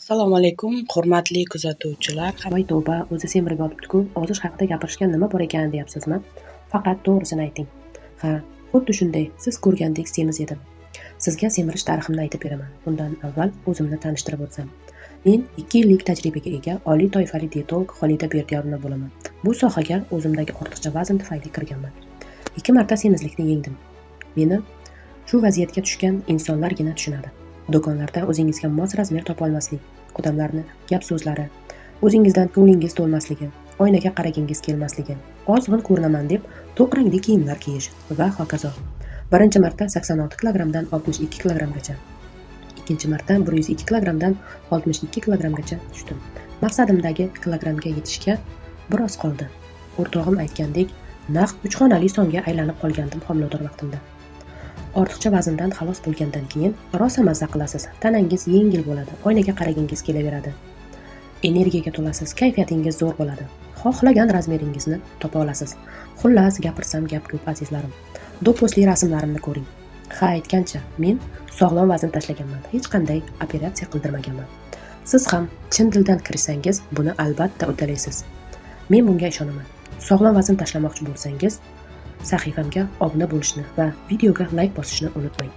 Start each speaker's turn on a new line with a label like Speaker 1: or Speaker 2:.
Speaker 1: Assalomu alaykum, hurmatli kuzatuvchilar.
Speaker 2: Voy tavba, o'zi semirib yotibdi-ku, ozish haqida gapirishgan nima bor ekan deyapsizmi? Faqat to'g'risini ayting. Ha, xuddi shunday, siz ko'rgandek semiz edim. Sizga semirish tariximni aytib beraman. Bundan avval o'zimni tanishtirib o'tsam. Men 2 yillik tajribaga ega oliy toifali dietolog Xolida Berdiyorova bo'laman. Bu sohaga o'zimdagi ortiqcha vazn tufayli kirganman. 2 marta semizlikni yengdim. Meni shu vaziyatga tushgan insonlargina tushunadi. Do'konlarda o'zingizga mos razmer topa olmaslik, odamlarni gap so'zlari, o'zingizdan ko'nglingiz to'lmasligi, oynaga qaragingiz kelmasligi, ozg'in ko'rinaman deb to'q rangli kiyimlar kiyish va hokazo. Birinchi marta 86 kilogramdan 62 kilogramgacha, ikkinchi marta 102 kilogramdan 62 kilogramgacha tushdim. Maqsadimdagi kilogramga yetishga biroz qoldi. O'rtog'im aytgandek, naq 3 xonali songa aylanib qolgandim homilador vaqtimda. Ortiqcha vazndan xalos bo'lgandan keyin rosa mazza qilasiz, tanangiz yengil bo'ladi, oynaga qaragingiz kelaveradi. Energiyaga to'lasiz, kayfiyatingiz zo'r bo'ladi. Xohlagan razmeringizni topa olasiz. Xullas, gapirsam gap ko'p azizlarim. Do'pposli rasmlarimni ko'ring. Ha, aytgancha, men sog'lom vazn tashlaganman, hech qanday operatsiya qildirmaganman. Siz ham chin dildan kirishsangiz, buni albatta uddalaysiz. Men bunga ishonaman. Sog'lom vazn tashlamoqchi bo'lsangiz, sahifamga obuna bo'lishni va videoga like bosishni unutmang.